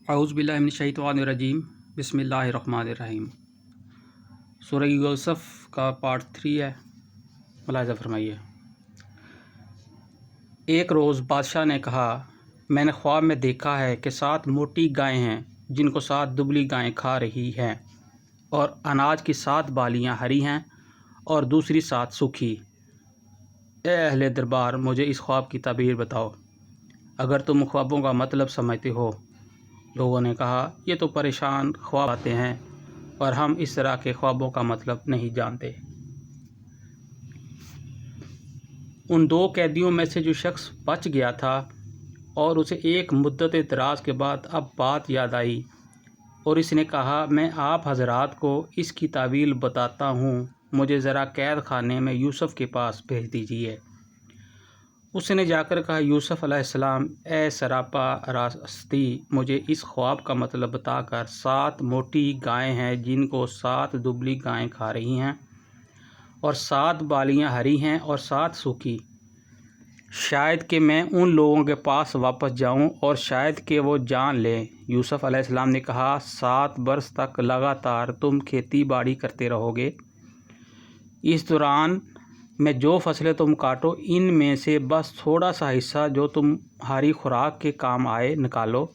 अऊज़ु बिल्लाहि मिनश्शैतानिर्रजीम बिस्मिल्लाहिर्रहमानिर्रहीम। सूरह यूसुफ का पार्ट 3 है, मुलाहिज़ा फरमाइए। एक रोज़ बादशाह ने कहा, मैंने ख्वाब में देखा है कि 7 मोटी गायें हैं जिनको 7 दुबली गायें खा रही हैं, और अनाज की 7 बालियाँ हरी हैं और दूसरी 7 सूखी। ए अहले दरबार, मुझे इस ख्वाब की ताबीर बताओ, अगर तुम ख्वाबों का मतलब समझते हो। लोगों ने कहा, ये तो परेशान ख्वाब आते हैं और हम इस तरह के ख्वाबों का मतलब नहीं जानते। उन 2 कैदियों में से जो शख्स बच गया था और उसे एक मुद्दत दराज के बाद अब बात याद आई और इसने कहा, मैं आप हजरात को इसकी तावील बताता हूँ, मुझे ज़रा कैद खाने में यूसुफ के पास भेज दीजिए। उसने जाकर कहा, यूसुफ अलैहिस्सलाम, ए सरापा रास्ती, मुझे इस ख्वाब का मतलब बताकर 7 मोटी गायें हैं जिनको 7 दुबली गायें खा रही हैं, और 7 बालियाँ हरी हैं और 7 सूखी। शायद कि मैं उन लोगों के पास वापस जाऊं और शायद कि वो जान लें। यूसुफ अलैहिस्सलाम ने कहा, 7 बरस तक लगातार तुम खेती बाड़ी करते रहोगे। इस दौरान में जो फसलें तुम काटो, इनमें से बस थोड़ा सा हिस्सा जो तुम्हारी खुराक के काम आए निकालो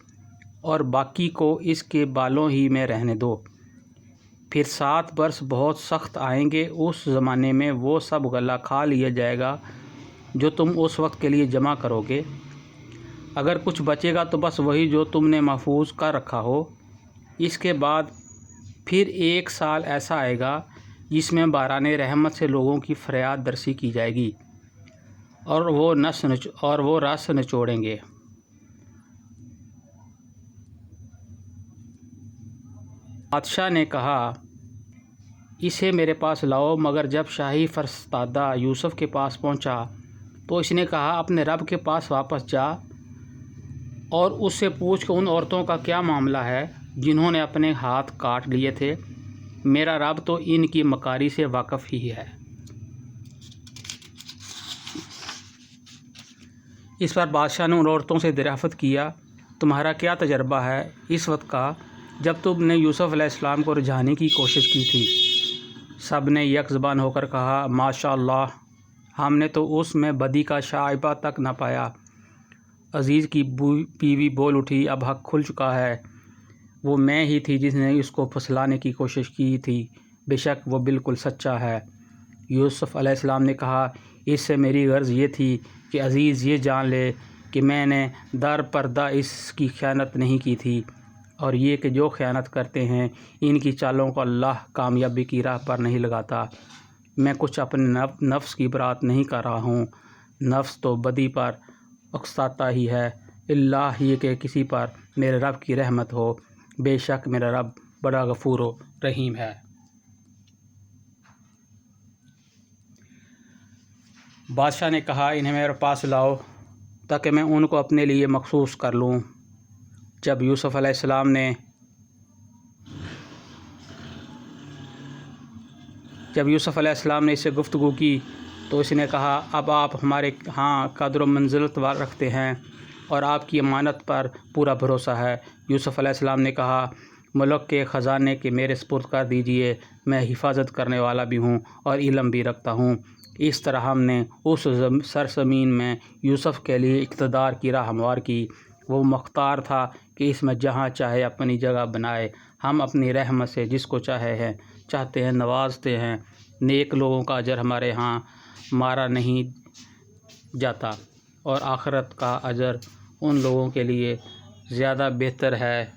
और बाकी को इसके बालों ही में रहने दो। फिर 7 बरस बहुत सख्त आएंगे, उस ज़माने में वो सब गला खा लिया जाएगा जो तुम उस वक्त के लिए जमा करोगे। अगर कुछ बचेगा तो बस वही जो तुमने महफूज कर रखा हो। इसके बाद फिर 1 साल ऐसा आएगा जिसमें बाराने रहमत से लोगों की फरियाद दरसी की जाएगी और वो रस निचोड़ेंगे। बादशाह ने कहा, इसे मेरे पास लाओ। मगर जब शाही फरस्तादा यूसुफ के पास पहुंचा तो इसने कहा, अपने रब के पास वापस जा और उससे पूछ कि उन औरतों का क्या मामला है जिन्होंने अपने हाथ काट लिए थे। मेरा रब तो इनकी मकारी से वाकिफ़ ही है। इस पर बादशाह ने उन औरतों से दरियाफ़त किया, तुम्हारा क्या तजर्बा है इस वक्त का जब तुमने यूसुफ अलैहिस्सलाम को रिझाने की कोशिश की थी। सब ने एक ज़बान होकर कहा, माशाअल्लाह, हमने तो उसमें बदी का शाइबा तक न पाया। अज़ीज़ की बीवी बोल उठी, अब हक़ खुल चुका है। वो मैं ही थी जिसने इसको फुसलाने की कोशिश की थी, बेशक वो बिल्कुल सच्चा है। यूसुफ अलैहिस्सलाम ने कहा, इससे मेरी गर्ज़ ये थी कि अज़ीज़ ये जान ले कि मैंने दर पर्दा इसकी ख़यानत नहीं की थी, और ये कि जो ख़यानत करते हैं इनकी चालों को अल्लाह कामयाबी की राह पर नहीं लगाता। मैं कुछ अपने नफ्स की बरात नहीं कर रहा हूँ, नफ्स तो बदी पर उकसाता ही है। इल्लाह ये कि किसी पर मेरे रब की रहमत हो, बेशक मेरा रब बड़ा गफूर रहीम है। बादशाह ने कहा, इन्हें मेरे पास लाओ ताकि मैं उनको अपने लिए मखसूस कर लूँ। जब यूसुफ अलैहिस्सलाम ने इससे गुफ्तगू की तो इसने कहा, अब आप हमारे यहाँ कदर व मंजिलत रखते हैं और आपकी अमानत पर पूरा भरोसा है। यूसुफ अलैहिस्सलाम ने कहा, मुल्क के ख़जाने के मेरे सुपुर्द कर दीजिए, मैं हिफाजत करने वाला भी हूँ और इल्म भी रखता हूँ। इस तरह हमने उस सरज़मीन में यूसुफ के लिए इक़्तिदार की राह हमवार की। वो मुख्तार था कि इसमें जहाँ चाहे अपनी जगह बनाए। हम अपनी रहमत से जिसको चाहते हैं नवाजते हैं। नेक लोगों का अजर हमारे यहाँ मारा नहीं जाता और आखिरत का अजर उन लोगों के लिए ज़्यादा बेहतर है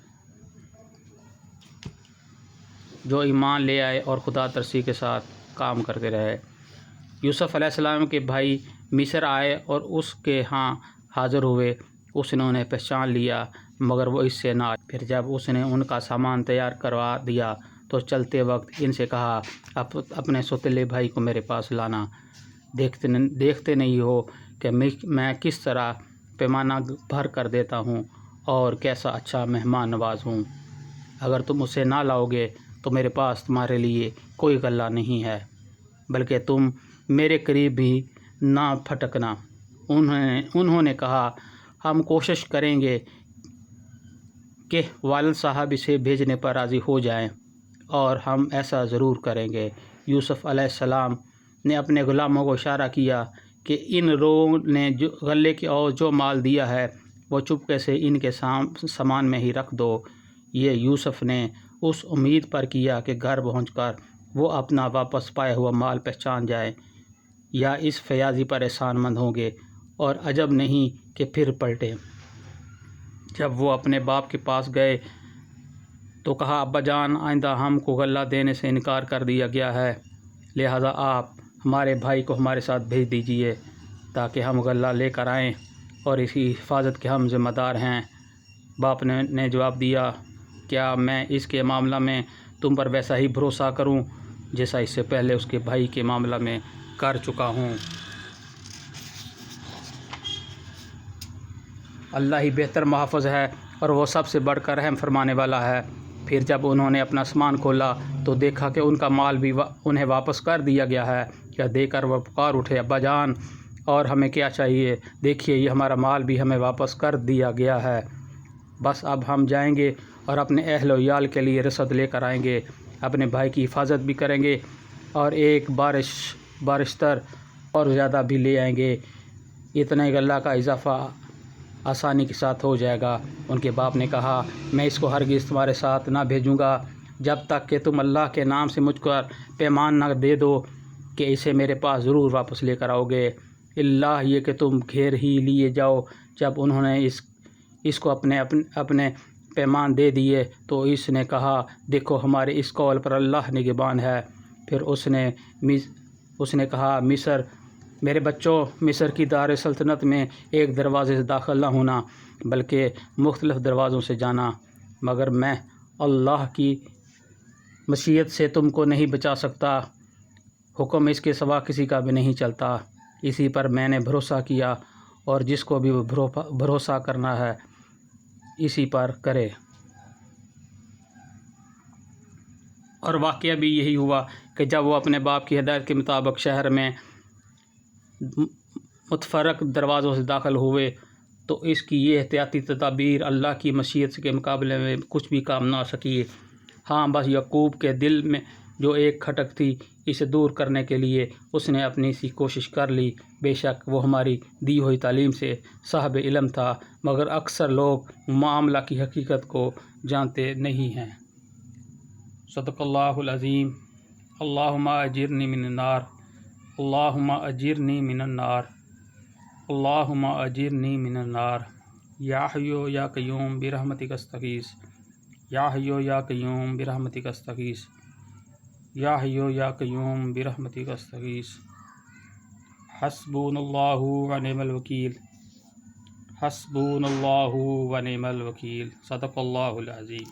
जो ईमान ले आए और खुदा तरसी के साथ काम करते रहे। यूसुफ अलैहिस्सलाम के भाई मिस्र आए और उसके यहाँ हाज़िर हुए। उसने उन्हें पहचान लिया मगर वो इससे ना आए। फिर जब उसने उनका सामान तैयार करवा दिया तो चलते वक्त इनसे कहा, अपने सौतेले भाई को मेरे पास लाना। देखते नहीं हो कि मैं किस तरह पैमाना भर कर देता हूँ और कैसा अच्छा मेहमान नवाज हूँ। अगर तुम उसे ना लाओगे तो मेरे पास तुम्हारे लिए कोई गल्ला नहीं है, बल्कि तुम मेरे करीब भी ना फटकना। उन्होंने कहा, हम कोशिश करेंगे کہ والد صاحب اسے بھیجنے پر راضی ہو جائیں، اور ہم ایسا ضرور کریں گے۔ یوسف علیہ السلام نے اپنے غلاموں کو اشارہ کیا کہ ان لوگوں نے جو غلے کی اور جو مال دیا ہے وہ چپکے سے ان کے سامان میں ہی رکھ دو۔ یہ یوسف نے اس امید پر کیا کہ گھر پہنچ کر وہ اپنا واپس پایا ہوا مال پہچان جائیں یا اس فیاضی پر احسان مند ہوں گے، اور عجب نہیں کہ پھر پلٹے۔ جب وہ اپنے باپ کے پاس گئے تو کہا، ابا جان، آئندہ ہم کو غلہ دینے سے انکار کر دیا گیا ہے، لہٰذا آپ ہمارے بھائی کو ہمارے ساتھ بھیج دیجئے تاکہ ہم غلہ لے کر آئیں، اور اس کی حفاظت کے ہم ذمہ دار ہیں۔ باپ نے جواب دیا، کیا میں اس کے معاملہ میں تم پر ویسا ہی بھروسہ کروں جیسا اس سے پہلے اس کے بھائی کے معاملہ میں کر چکا ہوں؟ اللہ ہی بہتر محافظ ہے اور وہ سب سے بڑھ کر رحم فرمانے والا ہے۔ پھر جب انہوں نے اپنا سامان کھولا تو دیکھا کہ ان کا مال بھی انہیں واپس کر دیا گیا ہے۔ یہ دیکھ کر وہ پکار اٹھے، ابا جان، اور ہمیں کیا چاہیے؟ دیکھیے، یہ ہمارا مال بھی ہمیں واپس کر دیا گیا ہے۔ بس اب ہم جائیں گے اور اپنے اہل و عیال کے لیے رسد لے کر آئیں گے، اپنے بھائی کی حفاظت بھی کریں گے، اور ایک بارشتر اور زیادہ بھی لے آئیں گے۔ اتنا ہی غلہ کا اضافہ آسانی کے ساتھ ہو جائے گا۔ ان کے باپ نے کہا، میں اس کو ہرگز تمہارے ساتھ نہ بھیجوں گا جب تک کہ تم اللہ کے نام سے مجھ پر پیمان نہ دے دو کہ اسے میرے پاس ضرور واپس لے کر آؤ گے، اللہ یہ کہ تم گھیر ہی لیے جاؤ۔ جب انہوں نے اس کو اپنے پیمان دے دیے تو اس نے کہا، دیکھو، ہمارے اس قول پر اللہ نگہبان ہے۔ پھر اس نے کہا، میرے بچوں، مصر کی دار سلطنت میں ایک دروازے سے داخل نہ ہونا بلکہ مختلف دروازوں سے جانا، مگر میں اللہ کی مشیت سے تم کو نہیں بچا سکتا، حکم اس کے سوا کسی کا بھی نہیں چلتا۔ اسی پر میں نے بھروسہ کیا، اور جس کو بھی بھروسہ کرنا ہے اسی پر کرے۔ اور واقعہ بھی یہی ہوا کہ جب وہ اپنے باپ کی ہدایت کے مطابق شہر میں متفرق دروازوں سے داخل ہوئے تو اس کی یہ احتیاطی تدابیر اللہ کی مشیت کے مقابلے میں کچھ بھی کام نہ آ سکی۔ ہاں، بس یعقوب کے دل میں جو ایک کھٹک تھی، اسے دور کرنے کے لیے اس نے اپنی سی کوشش کر لی۔ بے شک وہ ہماری دی ہوئی تعلیم سے صاحب علم تھا، مگر اکثر لوگ معاملہ کی حقیقت کو جانتے نہیں ہیں۔ صدق اللہ العظیم۔ اللہم اجرنی من النار، اللہم اجرنی من النار، اللہم اجرنی من النار۔ یا حی یا قیوم برحمتک استغیث، یا حی یا قیوم برحمتک استغیث، یا حی یا قیوم برحمتک استغیث۔ حسبنا اللہ ونعم الوکیل، حسبنا اللہ ونعم الوکیل۔ صدق اللہ العظیم۔